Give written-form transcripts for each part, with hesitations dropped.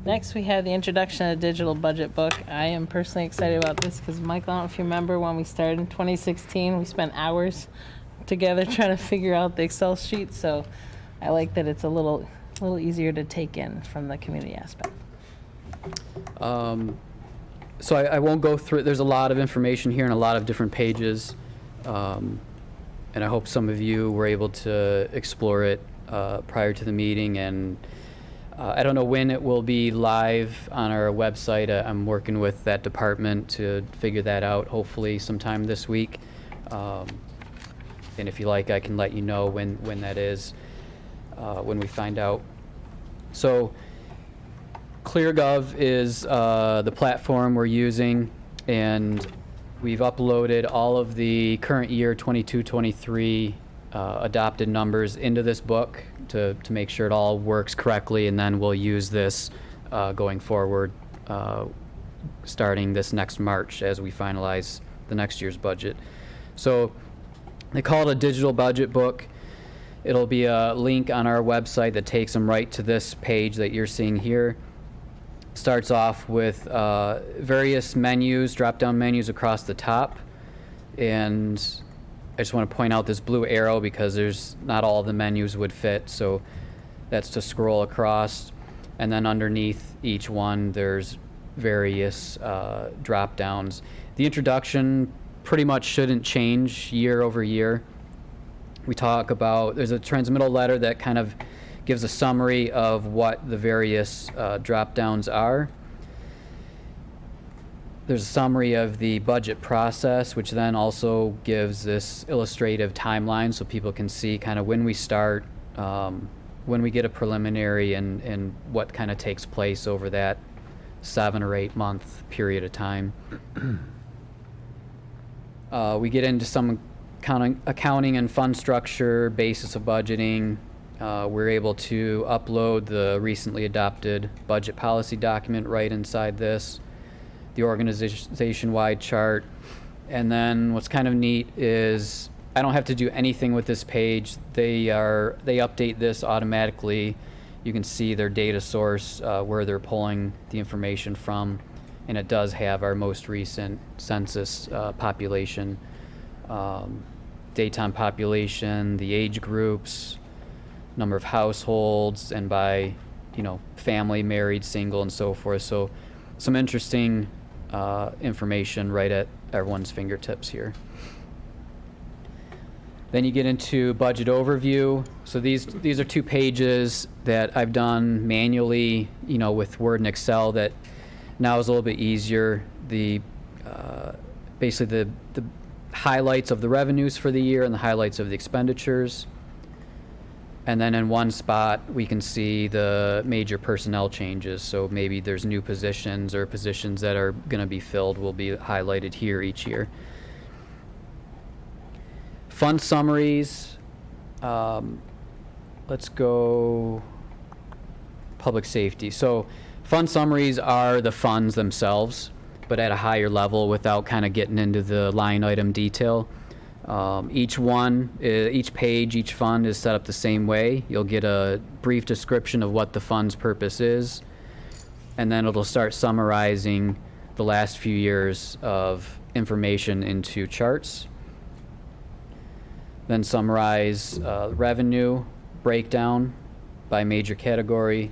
Next, we have the introduction of digital budget book. I am personally excited about this because, Michael, I don't know if you remember when we started in 2016, we spent hours together trying to figure out the Excel sheet. So I like that it's a little easier to take in from the community aspect. So I won't go through, there's a lot of information here and a lot of different pages. And I hope some of you were able to explore it prior to the meeting. And I don't know when it will be live on our website. I'm working with that department to figure that out, hopefully sometime this week. And if you like, I can let you know when that is, when we find out. So ClearGov is the platform we're using, and we've uploaded all of the current year 22-23 adopted numbers into this book to make sure it all works correctly, and then we'll use this going forward starting this next March as we finalize the next year's budget. So they call it a digital budget book. It'll be a link on our website that takes them right to this page that you're seeing here. Starts off with various menus, drop-down menus across the top, and I just want to point out this blue arrow because there's not all of the menus would fit, so that's to scroll across. And then underneath each one there's various drop-downs. The introduction pretty much shouldn't change year over year. We talk about, there's a transmittal letter that kind of gives a summary of what the various drop-downs are. There's a summary of the budget process, which then also gives this illustrative timeline so people can see kind of when we start, when we get a preliminary, and what kind of takes place over that 7 or 8 month period of time. We get into some accounting and fund structure, basis of budgeting. We're able to upload the recently adopted budget policy document right inside this, the organization-wide chart. And then what's kind of neat is I don't have to do anything with this page. They update this automatically. You can see their data source, where they're pulling the information from, and it does have our most recent census population, daytime population, the age groups, number of households, and by, family, married, single, and so forth. So some interesting information right at everyone's fingertips here. Then you get into budget overview. So these are 2 pages that I've done manually, with Word and Excel, that now is a little bit easier. Basically the highlights of the revenues for the year and the highlights of the expenditures. And then in one spot, we can see the major personnel changes. So maybe there's new positions or positions that are going to be filled will be highlighted here each year. Fund summaries. Let's go public safety. So fund summaries are the funds themselves, but at a higher level without kind of getting into the line item detail. Each page, each fund is set up the same way. You'll get a brief description of what the fund's purpose is, and then it'll start summarizing the last few years of information into charts. Then summarize revenue breakdown by major category.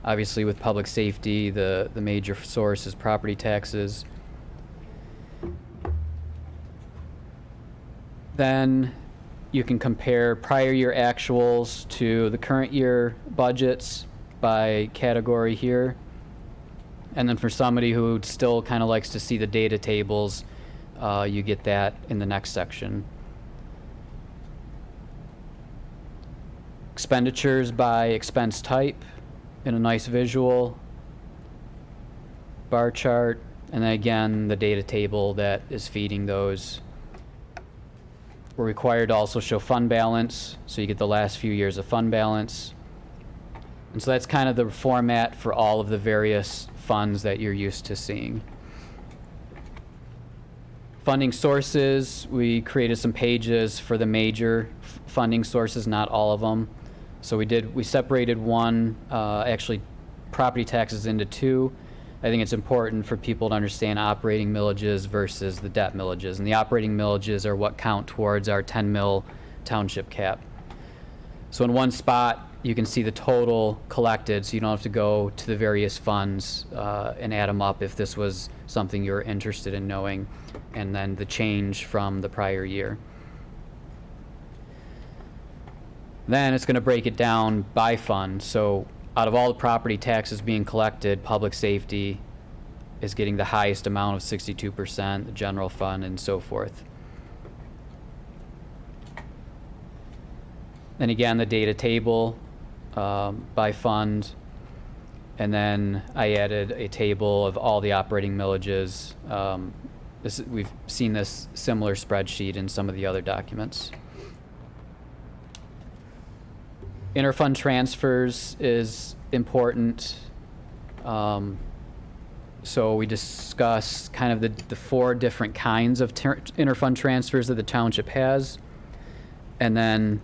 Obviously with public safety, the major source is property taxes. Then you can compare prior year actuals to the current year budgets by category here. And then for somebody who still kind of likes to see the data tables, you get that in the next section. Expenditures by expense type in a nice visual bar chart, and then again the data table that is feeding those. We're required to also show fund balance, so you get the last few years of fund balance. And so that's kind of the format for all of the various funds that you're used to seeing. Funding sources, we created some pages for the major funding sources, not all of them. So we separated one, actually property taxes into two, I think it's important for people to understand operating millages versus the debt millages. And the operating millages are what count towards our 10 mil township cap. So in one spot, you can see the total collected, so you don't have to go to the various funds and add them up if this was something you're interested in knowing, and then the change from the prior year. Then it's going to break it down by fund. So out of all the property taxes being collected, public safety is getting the highest amount of 62%, the general fund, and so forth. And again, the data table by fund, and then I added a table of all the operating millages. We've seen this similar spreadsheet in some of the other documents. Interfund transfers is important. So we discussed kind of the four different kinds of interfund transfers that the township has, and then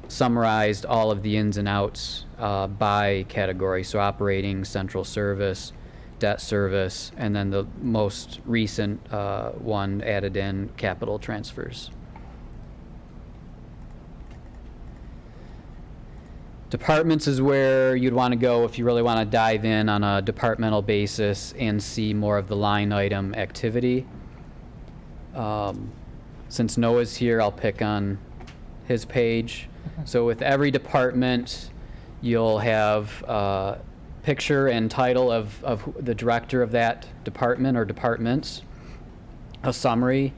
summarized all of the ins and outs by category. So operating, central service, debt service, and then the most recent one added in capital transfers. Departments is where you'd want to go if you really want to dive in on a departmental basis and see more of the line item activity. Since Noah's here, I'll pick on his page. So with every department, you'll have a picture and title of the director of that department or departments, a summary,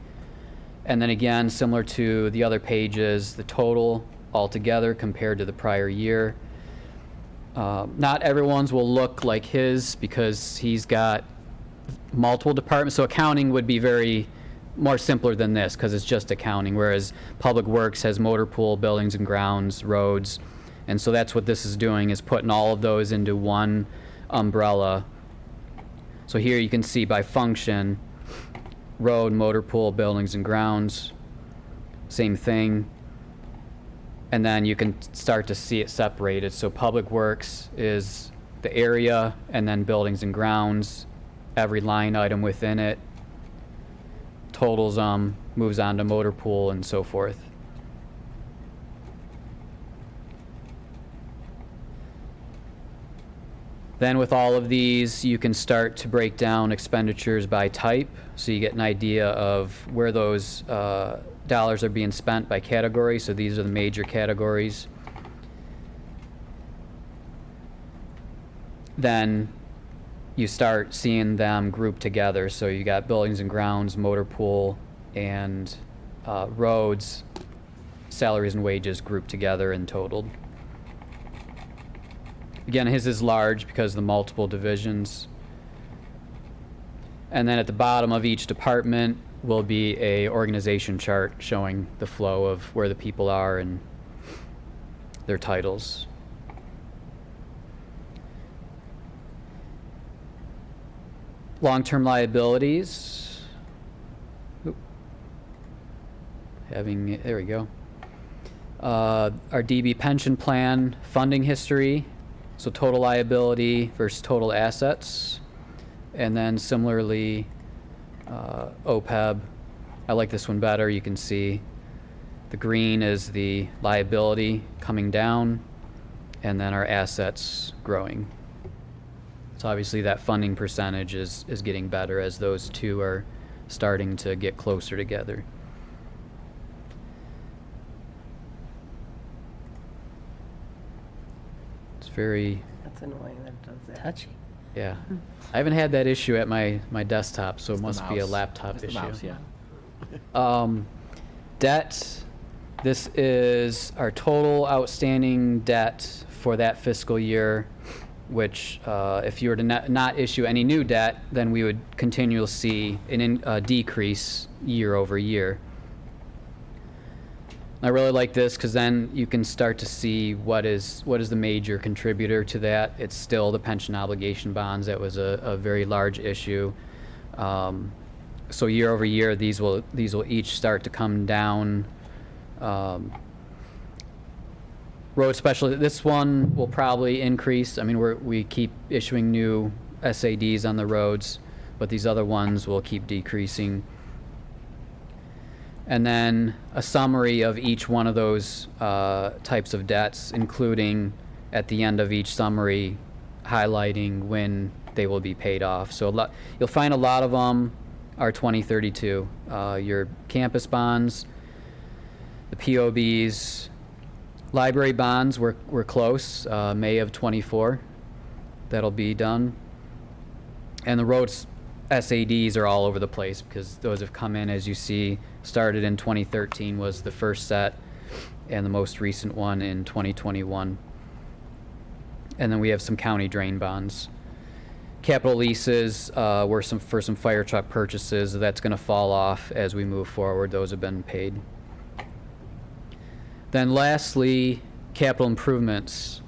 and then again, similar to the other pages, the total altogether compared to the prior year. Not everyone's will look like his because he's got multiple departments. So accounting would be very more simpler than this because it's just accounting, whereas Public Works has motor pool, buildings and grounds, roads. And so that's what this is doing, is putting all of those into one umbrella. So here you can see by function, road, motor pool, buildings and grounds, same thing. And then you can start to see it separated. So Public Works is the area, and then buildings and grounds, every line item within it, totals moves on to motor pool and so forth. Then with all of these, you can start to break down expenditures by type, so you get an idea of where those dollars are being spent by category. So these are the major categories. Then you start seeing them grouped together. So you got buildings and grounds, motor pool, and roads, salaries and wages grouped together and totaled. Again, his is large because of the multiple divisions. And then at the bottom of each department will be a organization chart showing the flow of where the people are and their titles. Long-term liabilities. There we go. Our DB pension plan funding history. So total liability versus total assets. And then similarly, OPEB. I like this one better. You can see the green is the liability coming down, and then our assets growing. So obviously that funding percentage is getting better as those two are starting to get closer together. It's very... That's annoying that it does that. Touchy. Yeah. I haven't had that issue at my desktop, so it Just the must be a mouse. laptop Just the issue. mouse, yeah. Debt, this is our total outstanding debt for that fiscal year, which if you were to not issue any new debt, then we would continue to see a decrease year over year. I really like this because then you can start to see what is the major contributor to that. It's still the pension obligation bonds. That was a very large issue. So year over year, these will each start to come down, road specialist, this one will probably increase. I mean, we keep issuing new SADs on the roads, but these other ones will keep decreasing. And then a summary of each one of those types of debts, including at the end of each summary, highlighting when they will be paid off. So you'll find a lot of them are 2032. Your campus bonds, the POBs, library bonds, we're close, May of 24. That'll be done. And the roads SADs are all over the place because those have come in, as you see. Started in 2013 was the first set, and the most recent one in 2021. And then we have some county drain bonds. Capital leases were for some fire truck purchases. That's going to fall off as we move forward. Those have been paid. Then lastly, capital improvements.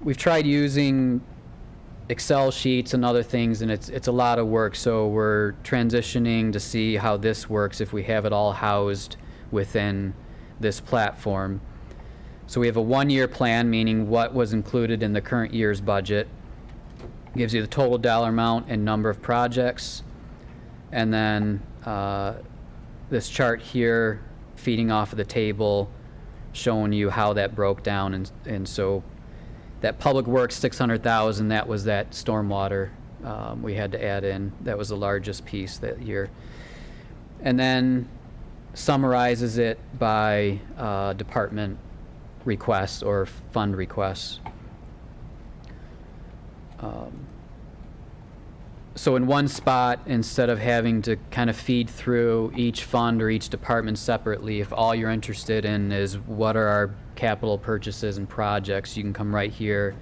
We've tried using Excel sheets and other things, and it's a lot of work, so we're transitioning to see how this works if we have it all housed within this platform. So we have a 1-year plan, meaning what was included in the current year's budget. Gives you the total dollar amount and number of projects. And then this chart here feeding off of the table showing you how that broke down. And so that public works 600,000, that was that stormwater we had to add in. That was the largest piece that year. And then summarizes it by department requests or fund requests. So in one spot, instead of having to kind of feed through each fund or each department separately, if all you're interested in is what are our capital purchases and projects, you can come right here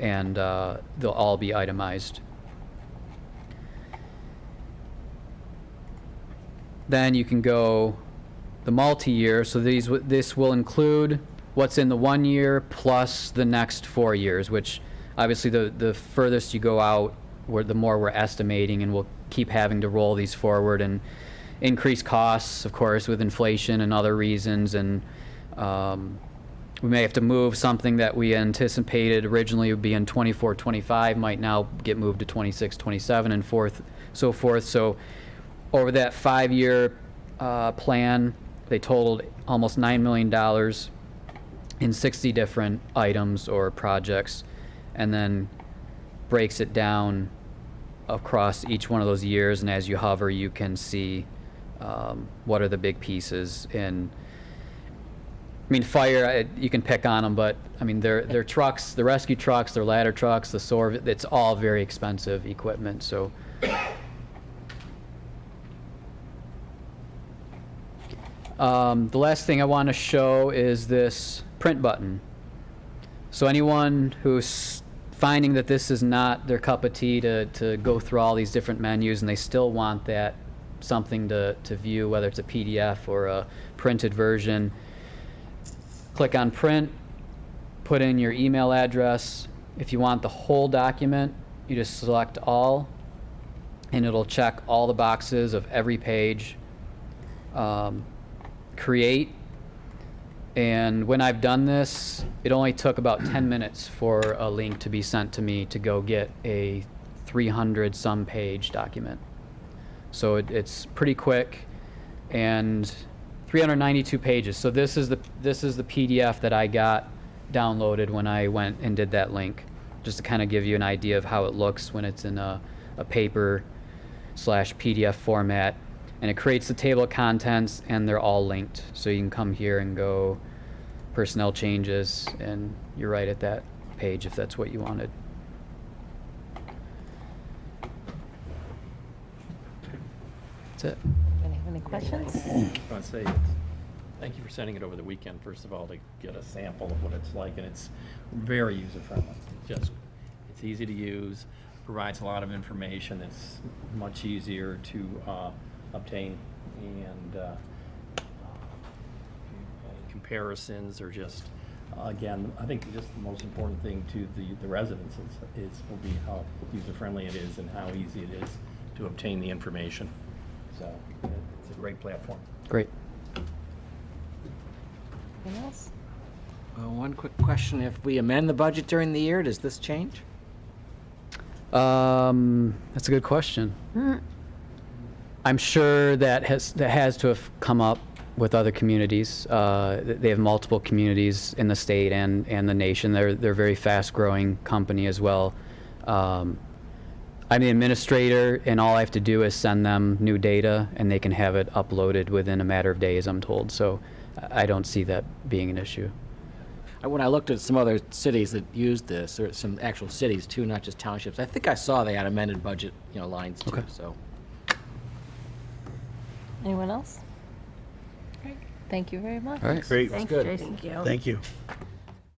and they'll all be itemized. Then you can go the multi-year, so this will include what's in the 1 year plus the next 4 years, which obviously the furthest you go out, the more we're estimating, and we'll keep having to roll these forward and increase costs, of course, with inflation and other reasons. And we may have to move something that we anticipated originally would be in 24, 25, might now get moved to 26, 27, and so forth. So over that 5-year plan, they totaled almost $9 million in 60 different items or projects, and then breaks it down across each one of those years. And as you hover, you can see what are the big pieces. And I mean, fire, you can pick on them, but I mean, their trucks, the rescue trucks, their ladder trucks, the SOAR, it's all very expensive equipment. So the last thing I want to show is this print button. So anyone who's finding that this is not their cup of tea to go through all these different menus, and they still want that something to view, whether it's a PDF or a printed version, click on print, put in your email address. If you want the whole document, you just select all, and it'll check all the boxes of every page. Create. And when I've done this, it only took about 10 minutes for a link to be sent to me to go get a 300-some page document. So it's pretty quick, and 392 pages. So this is the PDF that I got downloaded when I went and did that link, just to kind of give you an idea of how it looks when it's in a paper/PDF format. And it creates the table of contents, and they're all linked. So you can come here and go personnel changes, and you're right at that page if that's what you wanted. That's it. Any questions? I want to say thank you for sending it over the weekend, first of all, to get a sample of what it's like, and it's very user-friendly. It's easy to use, provides a lot of information. It's much easier to obtain, and comparisons are just, again, I think just the most important thing to the residents will be how user-friendly it is and how easy it is to obtain the information. So it's a great platform. Great. Anything else? One quick question, if we amend the budget during the year, does this change? That's a good question. I'm sure that has to have come up with other communities. They have multiple communities in the state and the nation. They're a very fast-growing company as well. I'm the administrator, and all I have to do is send them new data, and they can have it uploaded within a matter of days, I'm told. So I don't see that being an issue. When I looked at some other cities that used this, or some actual cities too, not just townships, I think I saw they had amended budget, lines too, Okay. so. Anyone else? Great. Thank you very much. All right. Great. That's good. Thank you.